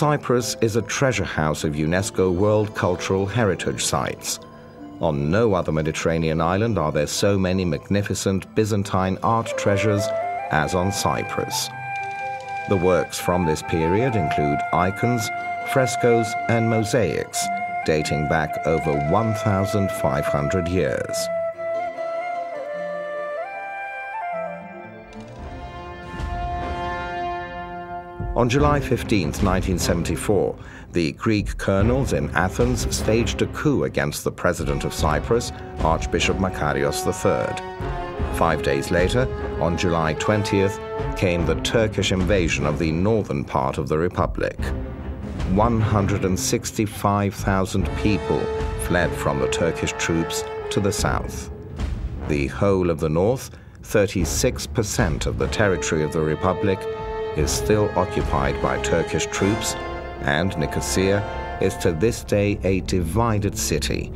Cyprus is a treasure house of UNESCO World Cultural Heritage Sites. On no other Mediterranean island are there so many magnificent Byzantine art treasures as on Cyprus. The works from this period include icons, frescoes, and mosaics dating back over 1,500 years. On July 15, 1974, the Greek colonels in Athens staged a coup against the president of Cyprus, Archbishop Makarios III. 5 days later, on July 20th, came the Turkish invasion of the northern part of the republic. 165,000 people fled from the Turkish troops to the south. The whole of the north, 36% of the territory of the republic, is still occupied by Turkish troops, and Nicosia is to this day a divided city.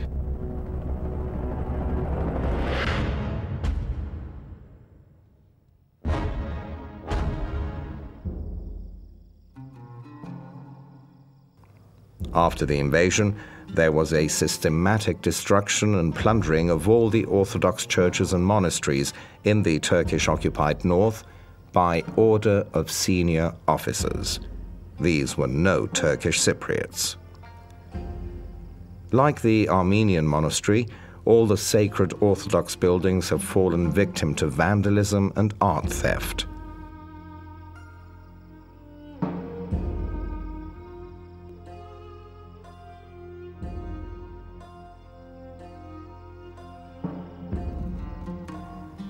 After the invasion, there was a systematic destruction and plundering of all the Orthodox churches and monasteries in the Turkish-occupied north by order of senior officers. These were no Turkish Cypriots. Like the Armenian monastery, all the sacred Orthodox buildings have fallen victim to vandalism and art theft.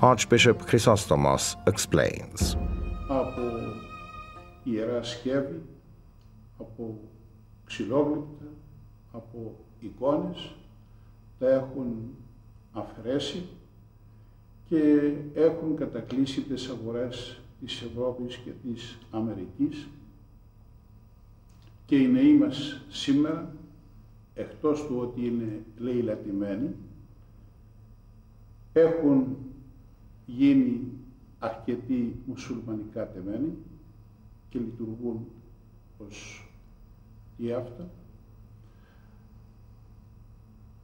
Archbishop Chrysostomos explains. Από ιερά σκεύη, από ξυλόγλυπτα, από εικόνες, τα έχουν αφαιρέσει και έχουν κατακλείσει τις αγορές της Ευρώπης και της Αμερικής και οι νέοι μας σήμερα, εκτός του ότι είναι λαιλατημένοι, έχουν γίνει αρκετοί μουσουλμανικά τεμένοι και λειτουργούν ως ιάφτα.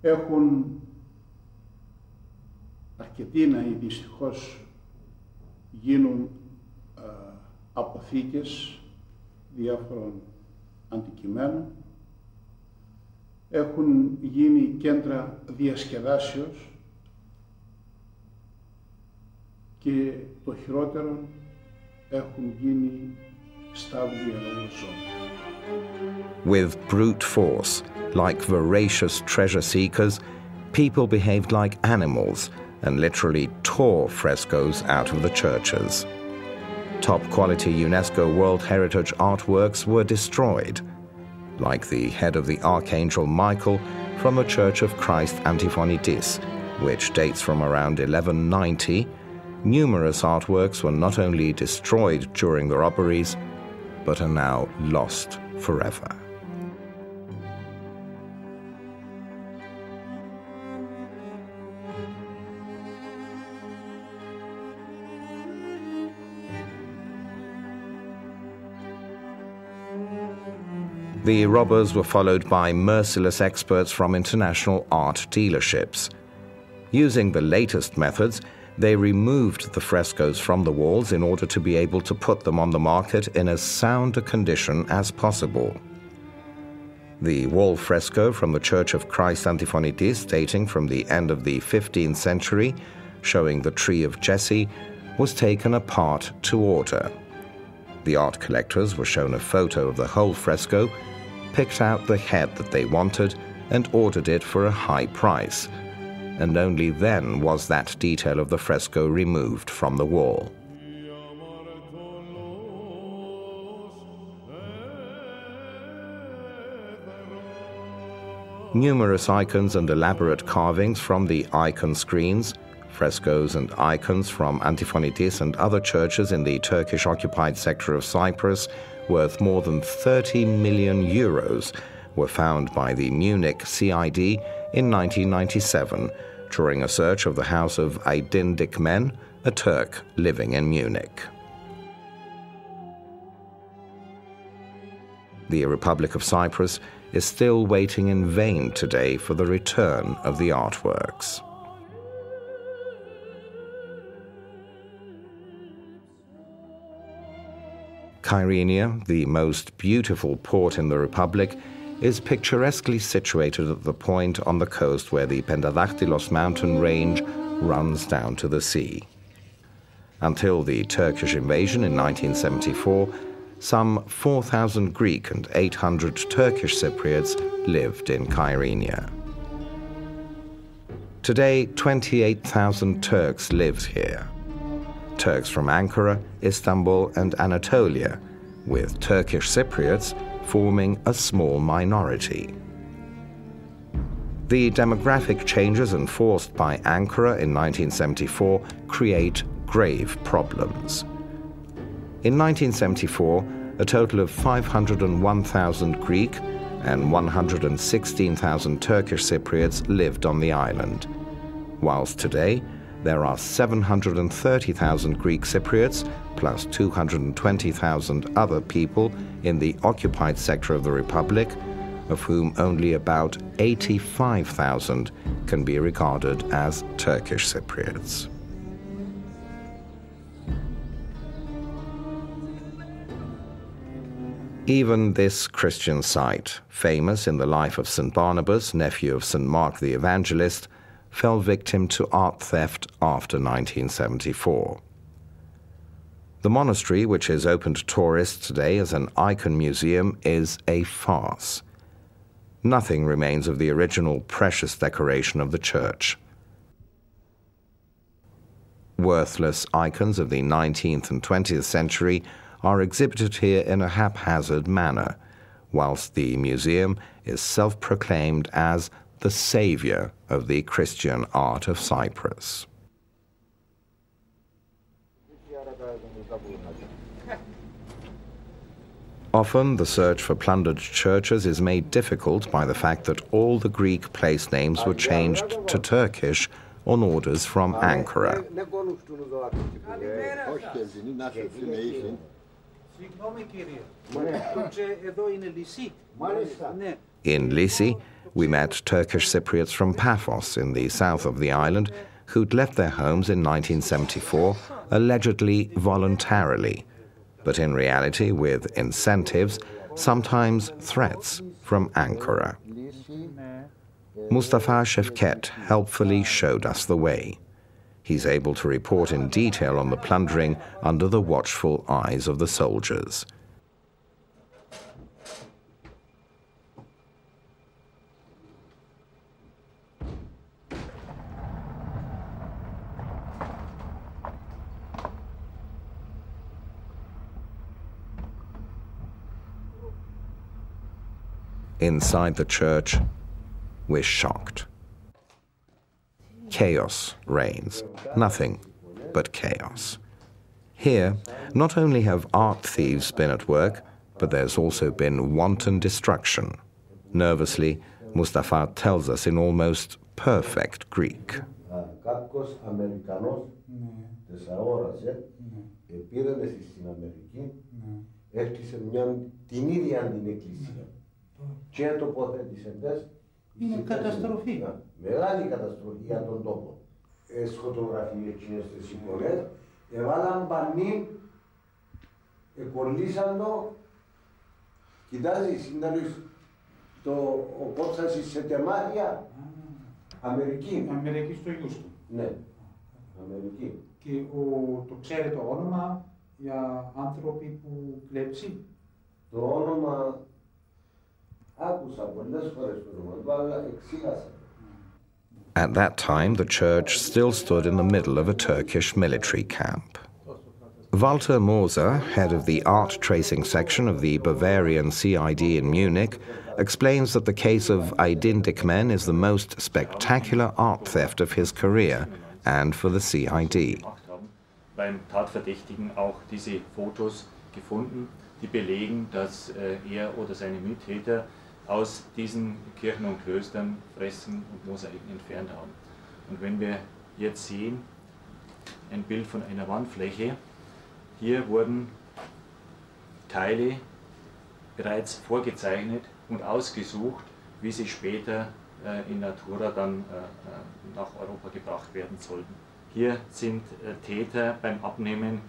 Έχουν αρκετοί ναοί δυστυχώς γίνουν αποθήκες διάφορων αντικειμένων. Έχουν γίνει κέντρα διασκεδάσεως και το χειρότερο έχουν γίνει στάβλοι αεροδρόμων. With brute force, like voracious treasure seekers, people behaved like animals and literally tore frescoes out of the churches. Top-quality UNESCO World Heritage artworks were destroyed, like the head of the Archangel Michael from the Church of Christ Antiphonitis, which dates from around 1190. Numerous artworks were not only destroyed during the robberies, but are now lost forever. The robbers were followed by merciless experts from international art dealerships. Using the latest methods, they removed the frescoes from the walls in order to be able to put them on the market in as sound a condition as possible. The wall fresco from the Church of Christ Antiphonitis, dating from the end of the 15th century, showing the tree of Jesse, was taken apart to order. The art collectors were shown a photo of the whole fresco, picked out the head that they wanted, and ordered it for a high price. And only then was that detail of the fresco removed from the wall. Numerous icons and elaborate carvings from the icon screens, frescoes and icons from Antiphonitis and other churches in the Turkish-occupied sector of Cyprus, worth more than 30 million euros, were found by the Munich CID in 1997 during a search of the house of Aydin Dikmen, a Turk living in Munich. The Republic of Cyprus is still waiting in vain today for the return of the artworks. Kyrenia, the most beautiful port in the Republic, is picturesquely situated at the point on the coast where the Pentadaktylos mountain range runs down to the sea. Until the Turkish invasion in 1974, some 4,000 Greek and 800 Turkish Cypriots lived in Kyrenia. Today, 28,000 Turks live here. Turks from Ankara, Istanbul and Anatolia, with Turkish Cypriots forming a small minority. The demographic changes enforced by Ankara in 1974 create grave problems. In 1974, a total of 501,000 Greek and 116,000 Turkish Cypriots lived on the island, whilst today there are 730,000 Greek Cypriots plus 220,000 other people in the occupied sector of the Republic, of whom only about 85,000 can be regarded as Turkish Cypriots. Even this Christian site, famous in the life of St. Barnabas, nephew of St. Mark the Evangelist, fell victim to art theft after 1974. The monastery, which is open to tourists today as an icon museum, is a farce. Nothing remains of the original precious decoration of the church. Worthless icons of the 19th and 20th century are exhibited here in a haphazard manner, whilst the museum is self-proclaimed as the savior of the Christian art of Cyprus. Often, the search for plundered churches is made difficult by the fact that all the Greek place names were changed to Turkish on orders from Ankara. In Lisi, we met Turkish Cypriots from Paphos in the south of the island who'd left their homes in 1974, allegedly voluntarily, but in reality with incentives, sometimes threats from Ankara. Mustafa Şevket helpfully showed us the way. He's able to report in detail on the plundering under the watchful eyes of the soldiers. Inside the church, we're shocked. Chaos reigns. Nothing but chaos. Here, not only have art thieves been at work, but there's also been wanton destruction. Nervously, Mustafa tells us in almost perfect Greek. Είναι καταστροφή. Μεγάλη καταστροφή για τον τόπο. Σκοτογραφεί εκείνες τις εικόνες, έβαλαν πανί, εκολλήσαν το, κοιτάζεις, ο κόψας σε τεμάτια, Αμερική. Αμερική στο Ιούστο. Ναι, Αμερική. Και το ξέρετε το όνομα για άνθρωποι που κλέψει. Το όνομα άκουσα πολλές φορές το όνομα του, αλλά εξήγασα. At that time, the church still stood in the middle of a Turkish military camp. Walter Moser, head of the art tracing section of the Bavarian CID in Munich, explains that the case of Aydin Dikmen is the most spectacular art theft of his career and for the CID. Beim Tatverdächtigen auch diese Fotos gefunden, die belegen, dass er oder seine Mittäter aus diesen Kirchen und Klöstern Fressen und Mosaiken entfernt haben. Und wenn wir jetzt sehen, ein Bild von einer Wandfläche, hier wurden Teile bereits vorgezeichnet und ausgesucht, wie sie später in Natura dann nach Europa gebracht werden sollten. Hier sind Täter beim Abnehmen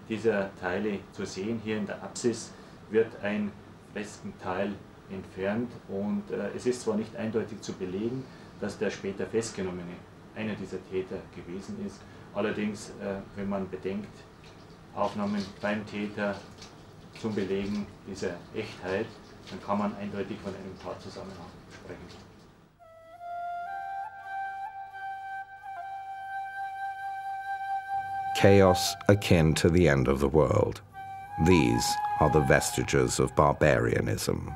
dieser Teile zu sehen. Hier in der Apsis wird ein Freskenteil entfernt und es ist zwar nicht eindeutig zu belegen, dass der später Festgenommene einer dieser Täter gewesen ist, allerdings, wenn man bedenkt, Aufnahmen beim Täter zum Belegen dieser Echtheit, dann kann man eindeutig von einem Tatzusammenhang sprechen. Chaos akin to the end of the world. These are the vestiges of barbarianism.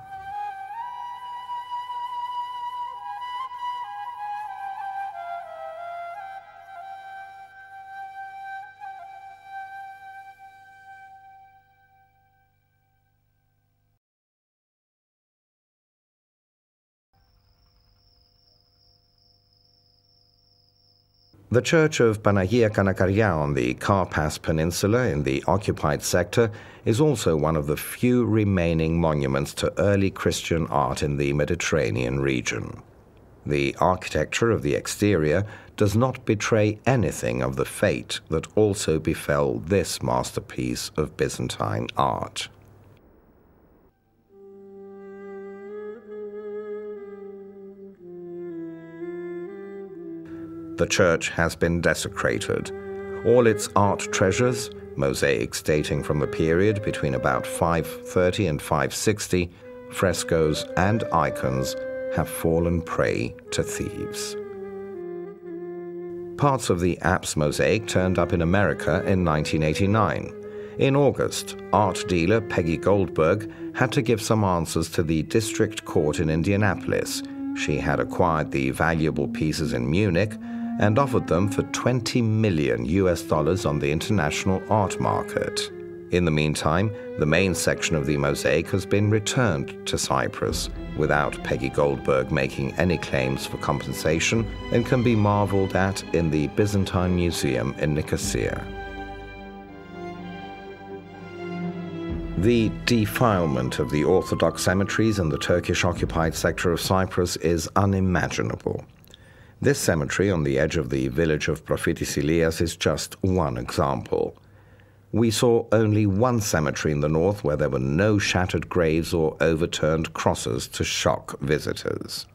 The church of Panagia Kanakaria on the Karpas Peninsula in the occupied sector is also one of the few remaining monuments to early Christian art in the Mediterranean region. The architecture of the exterior does not betray anything of the fate that also befell this masterpiece of Byzantine art. The church has been desecrated. All its art treasures, mosaics dating from the period between about 530 and 560, frescoes and icons have fallen prey to thieves. Parts of the apse mosaic turned up in America in 1989. In August, art dealer Peggy Goldberg had to give some answers to the district court in Indianapolis. She had acquired the valuable pieces in Munich and offered them for $20 million on the international art market. In the meantime, the main section of the mosaic has been returned to Cyprus without Peggy Goldberg making any claims for compensation and can be marveled at in the Byzantine Museum in Nicosia. The defilement of the Orthodox cemeteries in the Turkish-occupied sector of Cyprus is unimaginable. This cemetery on the edge of the village of Prophytis Elias is just one example. We saw only one cemetery in the north where there were no shattered graves or overturned crosses to shock visitors.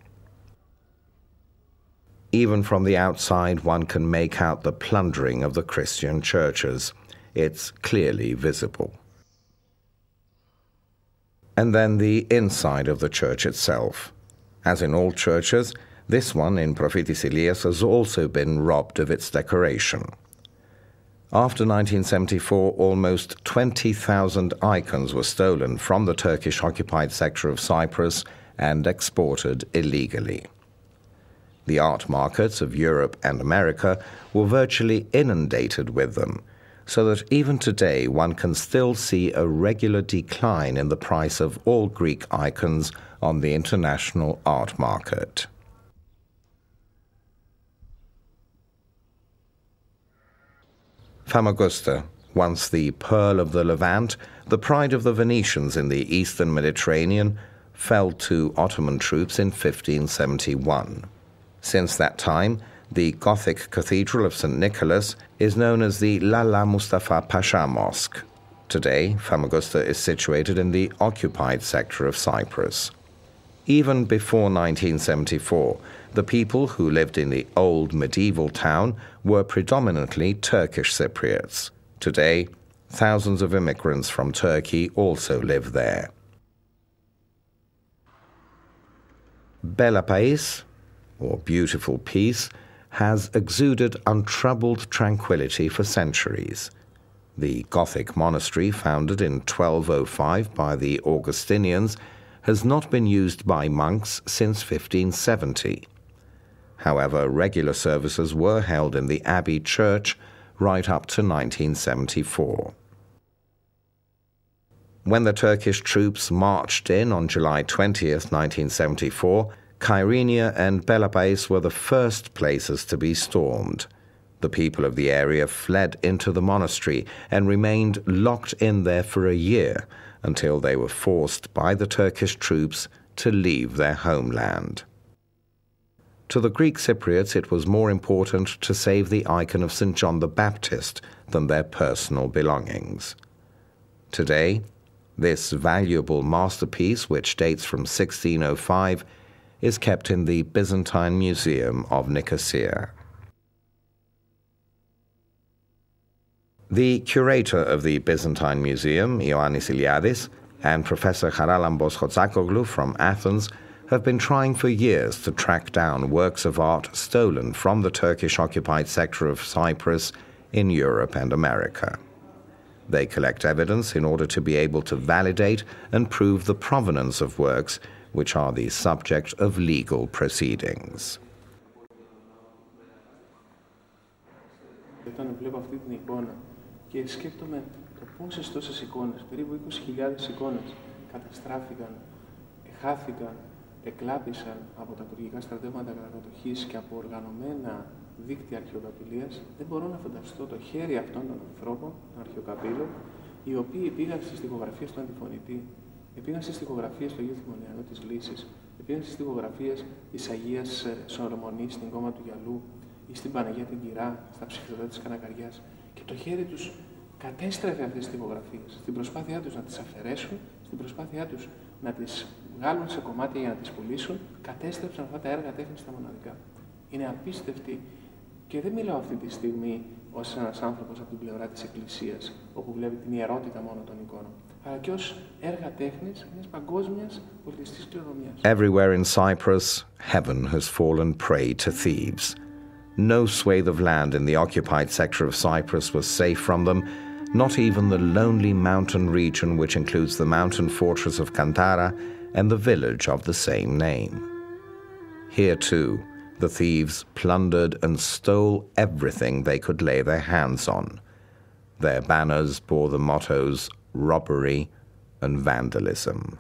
Even from the outside, one can make out the plundering of the Christian churches. It's clearly visible. And then the inside of the church itself. As in all churches, this one in Prophytis Elias has also been robbed of its decoration. After 1974, almost 20,000 icons were stolen from the Turkish-occupied sector of Cyprus and exported illegally. The art markets of Europe and America were virtually inundated with them, so that even today one can still see a regular decline in the price of all Greek icons on the international art market. Famagusta, once the pearl of the Levant, the pride of the Venetians in the eastern Mediterranean, fell to Ottoman troops in 1571. Since that time, the Gothic Cathedral of St. Nicholas is known as the Lala Mustafa Pasha Mosque. Today, Famagusta is situated in the occupied sector of Cyprus. Even before 1974, the people who lived in the old medieval town were predominantly Turkish Cypriots. Today, thousands of immigrants from Turkey also live there. Bella Pais, or Beautiful Peace, has exuded untroubled tranquility for centuries. The Gothic monastery, founded in 1205 by the Augustinians, has not been used by monks since 1570. However, regular services were held in the Abbey Church right up to 1974. When the Turkish troops marched in on July 20th, 1974, Kyrenia and Bella Pais were the first places to be stormed. The people of the area fled into the monastery and remained locked in there for a year until they were forced by the Turkish troops to leave their homeland. To the Greek Cypriots, it was more important to save the icon of St. John the Baptist than their personal belongings. Today, this valuable masterpiece, which dates from 1605, is kept in the Byzantine Museum of Nicosia. The curator of the Byzantine Museum, Ioannis Iliadis, and Professor Charalambos Hotzakoglu from Athens have been trying for years to track down works of art stolen from the Turkish-occupied sector of Cyprus in Europe and America. They collect evidence in order to be able to validate and prove the provenance of works which are the subject of legal proceedings. Όταν βλέπω αυτή την εικόνα και σκέφτομαι το πόσες τόσες εικόνες, περίπου 20.000 εικόνες, καταστράφηκαν, χάθηκαν, εκλάπησαν από τα τουρκικά στρατεύματα κατοχής και από οργανωμένα δίκτυα αρχαιοκαπηλείας, δεν μπορώ να φανταστώ το χέρι αυτών των ανθρώπων, των αρχαιοκαπήλων, οι οποίοι πήγαν στις στιχογραφίες του Αντιφωνητή, πήγαν στις στιχογραφίες του Αγίου Θυμωνιανού της Λύσης, πήγαν στις στιχογραφίες της Αγίας Σολομονής στην κόμμα του Γυαλού ή στην Παναγία την Κυρά, στα ψυχεδρότα της Κανακαριάς. Και το χέρι τους κατέστρεφε αυτές τις τυπογραφίες, στην προσπάθειά τους να τις αφαιρέσουν, στην προσπάθειά τους να τις βγάλουν σε κομμάτια για να τις πουλήσουν, κατέστρεψαν αυτά τα έργα τέχνης στα μοναδικά. Είναι απίστευτη και δεν μιλάω αυτή τη στιγμή ως ένας άνθρωπος από την πλευρά της Εκκλησίας, όπου βλέπει την ιερότητα μόνο των εικόνων, αλλά και ως έργα τέχνης μιας παγκόσμιας πολιτιστικής κληρονομιάς. Everywhere in Cyprus, heaven has fallen prey to thieves. No swathe of land in the occupied sector of Cyprus was safe from them, not even the lonely mountain region which includes the mountain fortress of Kantara and the village of the same name. Here too, the thieves plundered and stole everything they could lay their hands on. Their banners bore the mottos robbery and vandalism.